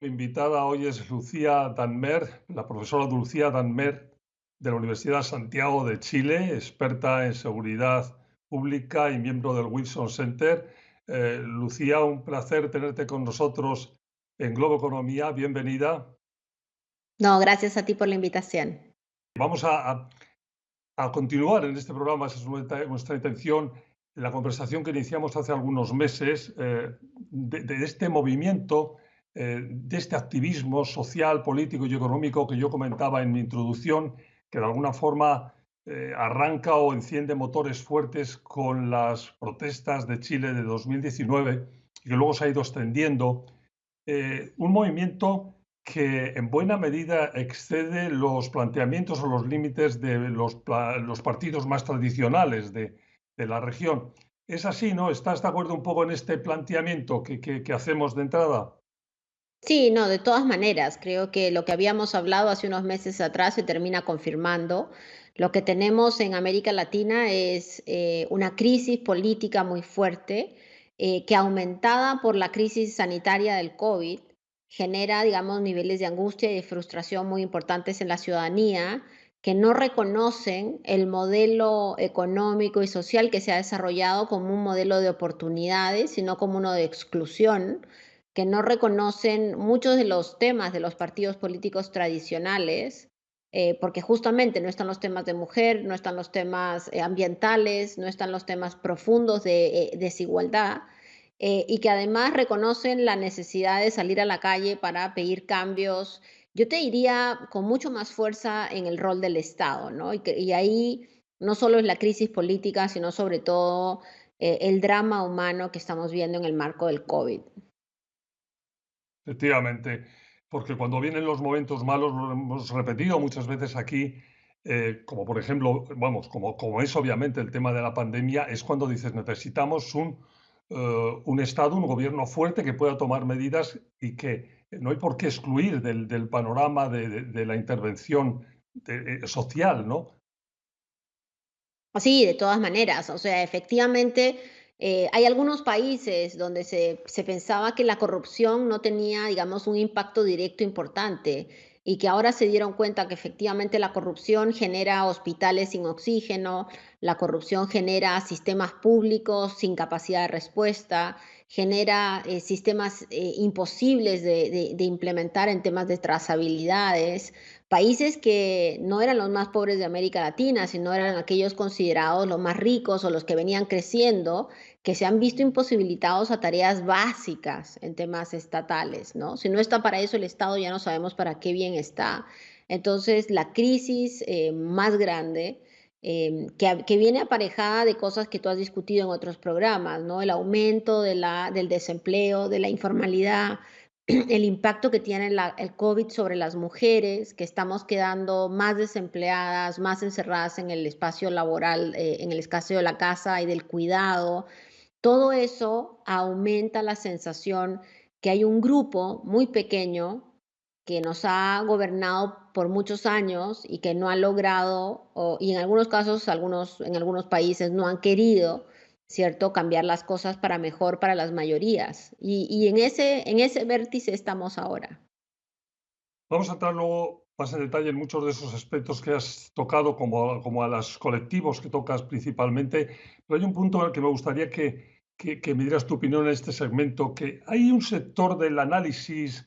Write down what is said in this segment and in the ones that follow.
Mi invitada hoy es Lucía Danmer, la profesora Lucía Danmer de la Universidad de Santiago de Chile, experta en seguridad pública y miembro del Wilson Center. Lucía, un placer tenerte con nosotros en Globo Economía. Bienvenida. No, gracias a ti por la invitación. Vamos a continuar en este programa, esa es nuestra intención, la conversación que iniciamos hace algunos meses de este movimiento, de este activismo social, político y económico que yo comentaba en mi introducción, que de alguna forma arranca o enciende motores fuertes con las protestas de Chile de 2019 y que luego se ha ido extendiendo. Un movimiento que en buena medida excede los planteamientos o los límites de los partidos más tradicionales de la región. ¿Es así, no? ¿Estás de acuerdo un poco en este planteamiento que hacemos de entrada? Sí, no, de todas maneras, creo que lo que habíamos hablado hace unos meses atrás se termina confirmando. Lo que tenemos en América Latina es una crisis política muy fuerte que aumentada por la crisis sanitaria del COVID genera, digamos, niveles de angustia y de frustración muy importantes en la ciudadanía que no reconocen el modelo económico y social que se ha desarrollado como un modelo de oportunidades, sino como uno de exclusión, que no reconocen muchos de los temas de los partidos políticos tradicionales, porque justamente no están los temas de mujer, no están los temas ambientales, no están los temas profundos de desigualdad, y que además reconocen la necesidad de salir a la calle para pedir cambios, yo te diría con mucho más fuerza en el rol del Estado, ¿no? Y ahí no solo es la crisis política, sino sobre todo el drama humano que estamos viendo en el marco del COVID. Efectivamente, porque cuando vienen los momentos malos, lo hemos repetido muchas veces aquí, como por ejemplo, vamos, como es obviamente el tema de la pandemia, es cuando dices necesitamos un Estado, un gobierno fuerte que pueda tomar medidas y que no hay por qué excluir del panorama de la intervención social, ¿no? Sí, de todas maneras, o sea, efectivamente, hay algunos países donde se pensaba que la corrupción no tenía, digamos, un impacto directo importante y que ahora se dieron cuenta que efectivamente la corrupción genera hospitales sin oxígeno, la corrupción genera sistemas públicos sin capacidad de respuesta, genera sistemas imposibles de implementar en temas de trazabilidades. Países que no eran los más pobres de América Latina, sino eran aquellos considerados los más ricos o los que venían creciendo, que se han visto imposibilitados a tareas básicas en temas estatales, ¿no? Si no está para eso el Estado, ya no sabemos para qué bien está. Entonces, la crisis más grande, que viene aparejada de cosas que tú has discutido en otros programas, ¿no? El aumento del desempleo, de la informalidad, el impacto que tiene el COVID sobre las mujeres, que estamos quedando más desempleadas, más encerradas en el espacio laboral, en el espacio de la casa y del cuidado. Todo eso aumenta la sensación que hay un grupo muy pequeño que nos ha gobernado por muchos años y que no ha logrado, y en algunos casos, en algunos países no han querido, ¿cierto?, cambiar las cosas para mejor para las mayorías. Y en ese vértice estamos ahora. Vamos a entrar luego más en detalle en muchos de esos aspectos que has tocado, como a los colectivos que tocas principalmente, pero hay un punto en el que me gustaría que me dieras tu opinión en este segmento, que hay un sector del análisis,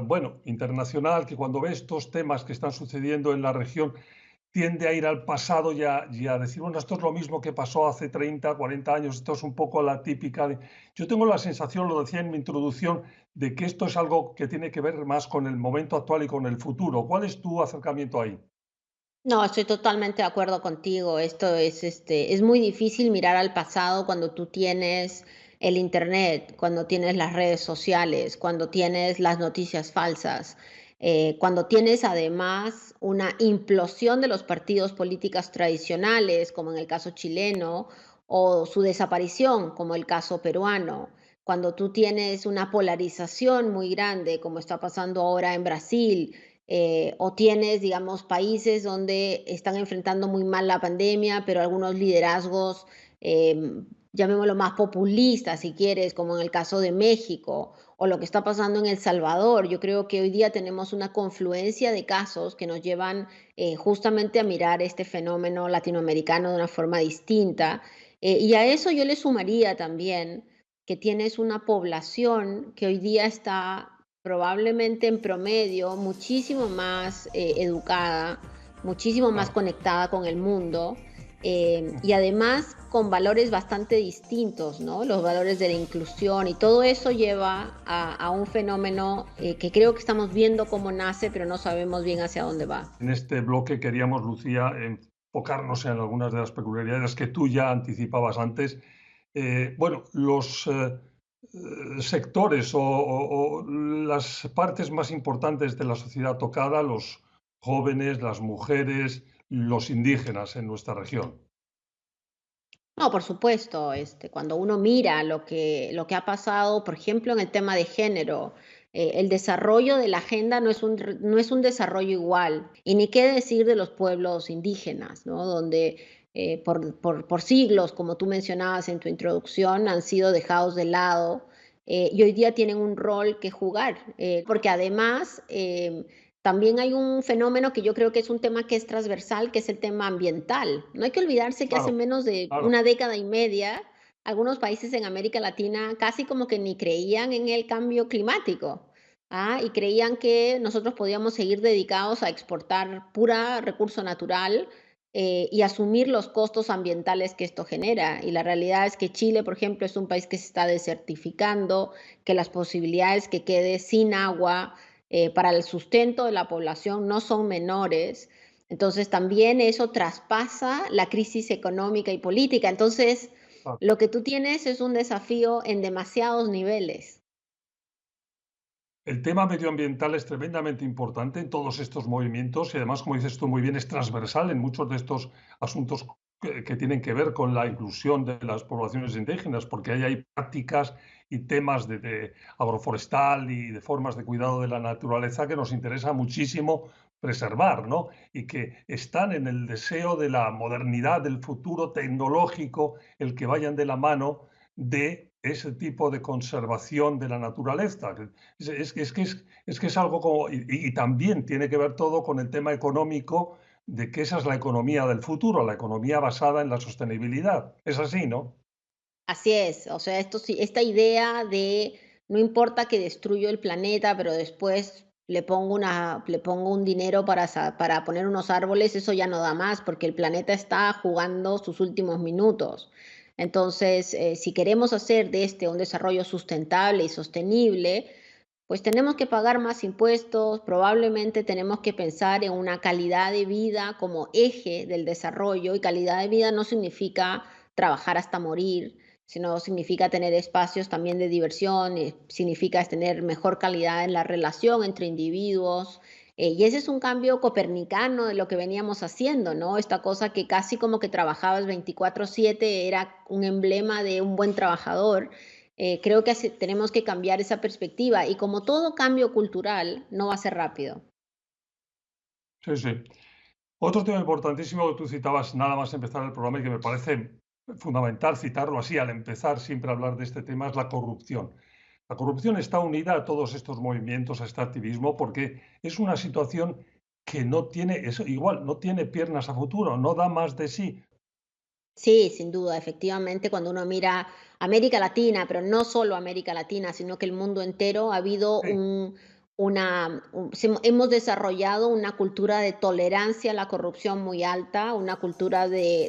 bueno, internacional, que cuando ve estos temas que están sucediendo en la región, tiende a ir al pasado y a decir, bueno, esto es lo mismo que pasó hace 30, 40 años, esto es un poco la típica de... Yo tengo la sensación, lo decía en mi introducción, de que esto es algo que tiene que ver más con el momento actual y con el futuro. ¿Cuál es tu acercamiento ahí? No, estoy totalmente de acuerdo contigo. Esto es muy difícil mirar al pasado cuando tú tienes el internet, cuando tienes las redes sociales, cuando tienes las noticias falsas, cuando tienes además una implosión de los partidos políticos tradicionales, como en el caso chileno, o su desaparición, como el caso peruano. Cuando tú tienes una polarización muy grande, como está pasando ahora en Brasil, o tienes, digamos, países donde están enfrentando muy mal la pandemia, pero algunos liderazgos llamémoslo más populista, si quieres, como en el caso de México o lo que está pasando en El Salvador. Yo creo que hoy día tenemos una confluencia de casos que nos llevan justamente a mirar este fenómeno latinoamericano de una forma distinta. Y a eso yo le sumaría también que tienes una población que hoy día está probablemente en promedio muchísimo más educada, muchísimo más Claro. conectada con el mundo, y además con valores bastante distintos, ¿no? Los valores de la inclusión y todo eso lleva a un fenómeno que creo que estamos viendo cómo nace, pero no sabemos bien hacia dónde va. En este bloque queríamos, Lucía, enfocarnos en algunas de las peculiaridades que tú ya anticipabas antes. Bueno, los sectores o las partes más importantes de la sociedad tocada, los jóvenes, las mujeres, los indígenas en nuestra región. No, por supuesto, cuando uno mira lo que ha pasado, por ejemplo, en el tema de género, el desarrollo de la agenda no es un desarrollo igual, y ni qué decir de los pueblos indígenas, ¿no? Donde por siglos, como tú mencionabas en tu introducción, han sido dejados de lado, y hoy día tienen un rol que jugar, porque además también hay un fenómeno que yo creo que es un tema que es transversal, que es el tema ambiental. No hay que olvidarse que hace Claro, menos de claro. una década y media, algunos países en América Latina casi como que ni creían en el cambio climático, y creían que nosotros podíamos seguir dedicados a exportar pura recurso natural, y asumir los costos ambientales que esto genera. Y la realidad es que Chile, por ejemplo, es un país que se está desertificando, que las posibilidades que quede sin agua para el sustento de la población no son menores. Entonces también eso traspasa la crisis económica y política. Entonces, Claro. lo que tú tienes es un desafío en demasiados niveles. El tema medioambiental es tremendamente importante en todos estos movimientos y además, como dices tú muy bien, es transversal en muchos de estos asuntos que tienen que ver con la inclusión de las poblaciones indígenas, porque ahí hay prácticas y temas de agroforestal y de formas de cuidado de la naturaleza que nos interesa muchísimo preservar, ¿no? Y que están en el deseo de la modernidad, del futuro tecnológico, el que vayan de la mano de ese tipo de conservación de la naturaleza. Es que es algo como, y también tiene que ver todo con el tema económico, de que esa es la economía del futuro, la economía basada en la sostenibilidad. Es así, ¿no? Así es, o sea, esto sí, esta idea de no importa que destruyo el planeta, pero después le pongo un dinero para poner unos árboles, eso ya no da más, porque el planeta está jugando sus últimos minutos. Entonces, si queremos hacer de este un desarrollo sustentable y sostenible, pues tenemos que pagar más impuestos, probablemente tenemos que pensar en una calidad de vida como eje del desarrollo, y calidad de vida no significa trabajar hasta morir, sino significa tener espacios también de diversión, significa tener mejor calidad en la relación entre individuos. Y ese es un cambio copernicano de lo que veníamos haciendo, ¿no? Esta cosa que casi como que trabajabas 24/7 era un emblema de un buen trabajador. Creo que tenemos que cambiar esa perspectiva, y como todo cambio cultural, no va a ser rápido. Sí, sí. Otro tema importantísimo que tú citabas nada más empezar el programa y que me parece fundamental citarlo así al empezar siempre a hablar de este tema es la corrupción. La corrupción está unida a todos estos movimientos, a este activismo, porque es una situación que no tiene, eso, igual, no tiene piernas a futuro, no da más de sí. Sí, sin duda, efectivamente, cuando uno mira América Latina, pero no solo América Latina, sino que el mundo entero, ha habido Sí, hemos desarrollado una cultura de tolerancia a la corrupción muy alta, una cultura de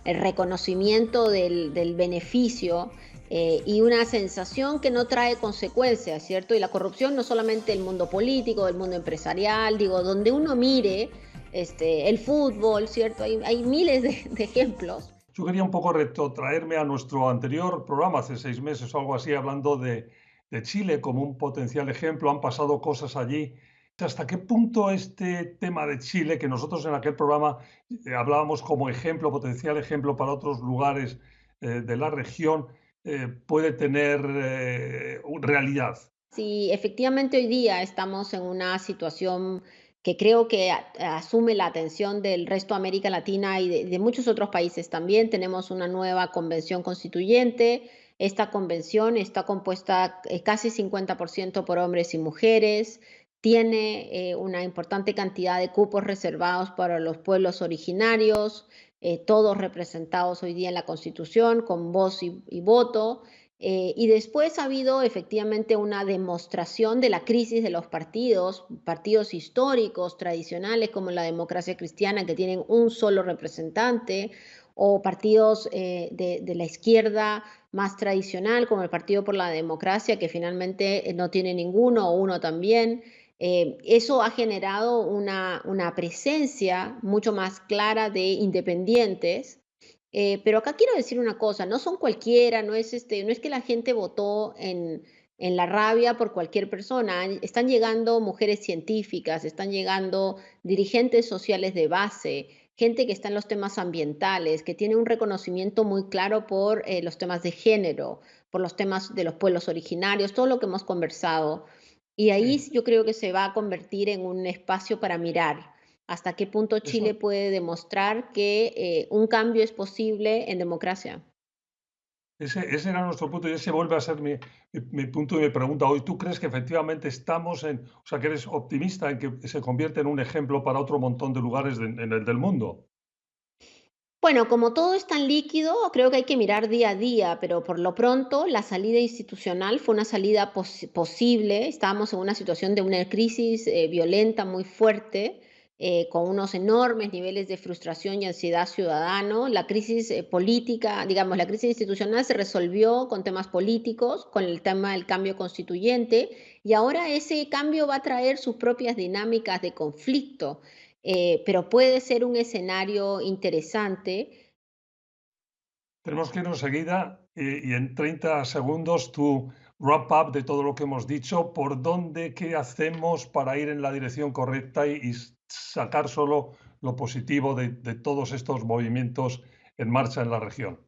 el reconocimiento del beneficio, y una sensación que no trae consecuencias, ¿cierto? Y la corrupción no solamente el mundo político, el mundo empresarial, digo, donde uno mire el fútbol, ¿cierto? Hay miles de ejemplos. yo quería un poco retrotraerme a nuestro anterior programa hace 6 meses o algo así, hablando de Chile como un potencial ejemplo. Han pasado cosas allí. ¿Hasta qué punto este tema de Chile, que nosotros en aquel programa hablábamos como ejemplo, potencial ejemplo para otros lugares de la región, puede tener realidad? Sí, efectivamente hoy día estamos en una situación que creo que asume la atención del resto de América Latina y de muchos otros países también. Tenemos una nueva convención constituyente. Esta convención está compuesta casi 50% por hombres y mujeres. Tiene una importante cantidad de cupos reservados para los pueblos originarios, todos representados hoy día en la Constitución con voz y voto. Y después ha habido efectivamente una demostración de la crisis de los partidos históricos, tradicionales, como la democracia cristiana, que tienen un solo representante, o partidos de la izquierda más tradicional, como el Partido por la Democracia, que finalmente no tiene ninguno o uno también. Eso ha generado una presencia mucho más clara de independientes. Pero acá quiero decir una cosa, no son cualquiera, no es que la gente votó en la rabia por cualquier persona. Están llegando mujeres científicas, están llegando dirigentes sociales de base, gente que está en los temas ambientales, que tiene un reconocimiento muy claro por los temas de género, por los temas de los pueblos originarios, todo lo que hemos conversado. Y ahí Sí, yo creo que se va a convertir en un espacio para mirar hasta qué punto Chile eso, puede demostrar que un cambio es posible en democracia. ese era nuestro punto y ese vuelve a ser mi punto y mi pregunta hoy. ¿Tú crees que efectivamente estamos o sea, que eres optimista en que se convierte en un ejemplo para otro montón de lugares en el del mundo? Bueno, como todo es tan líquido, creo que hay que mirar día a día, pero por lo pronto la salida institucional fue una salida posible. Estábamos en una situación de una crisis violenta muy fuerte, con unos enormes niveles de frustración y ansiedad ciudadano. La crisis política, digamos, la crisis institucional se resolvió con temas políticos, con el tema del cambio constituyente, y ahora ese cambio va a traer sus propias dinámicas de conflicto. Pero puede ser un escenario interesante. Tenemos que irnos enseguida y en 30 segundos tu wrap up de todo lo que hemos dicho, por dónde, qué hacemos para ir en la dirección correcta y sacar solo lo positivo de todos estos movimientos en marcha en la región.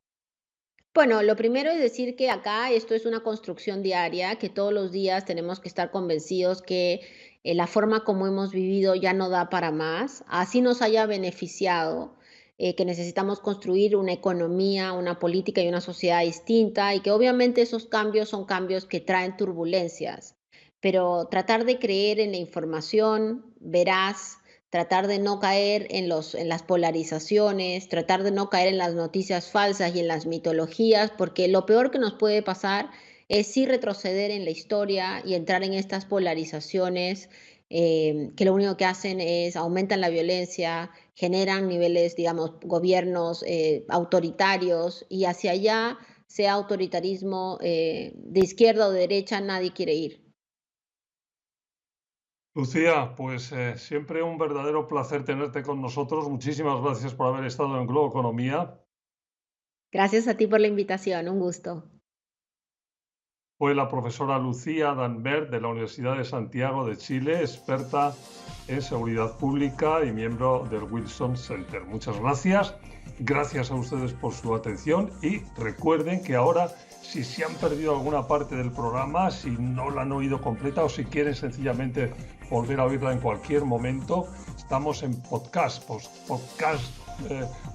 Bueno, lo primero es decir que acá esto es una construcción diaria, que todos los días tenemos que estar convencidos que la forma como hemos vivido ya no da para más, así nos haya beneficiado, que necesitamos construir una economía, una política y una sociedad distinta y que obviamente esos cambios son cambios que traen turbulencias, pero tratar de creer en la información veraz, tratar de no caer en las polarizaciones, tratar de no caer en las noticias falsas y en las mitologías, porque lo peor que nos puede pasar es sí retroceder en la historia y entrar en estas polarizaciones que lo único que hacen es aumentan la violencia, generan niveles, digamos, gobiernos autoritarios y hacia allá, sea autoritarismo de izquierda o de derecha, nadie quiere ir. Lucía, pues siempre un verdadero placer tenerte con nosotros. Muchísimas gracias por haber estado en Globo Economía. Gracias a ti por la invitación, un gusto. Fue la profesora Lucía Danbert de la Universidad de Santiago de Chile, experta en seguridad pública y miembro del Wilson Center. Muchas gracias. Gracias a ustedes por su atención y recuerden que ahora, si se han perdido alguna parte del programa, si no la han oído completa o si quieren sencillamente volver a oírla en cualquier momento, estamos en podcast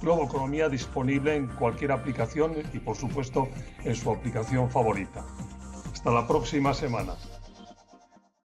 Globo Economía disponible en cualquier aplicación y por supuesto en su aplicación favorita. Hasta la próxima semana.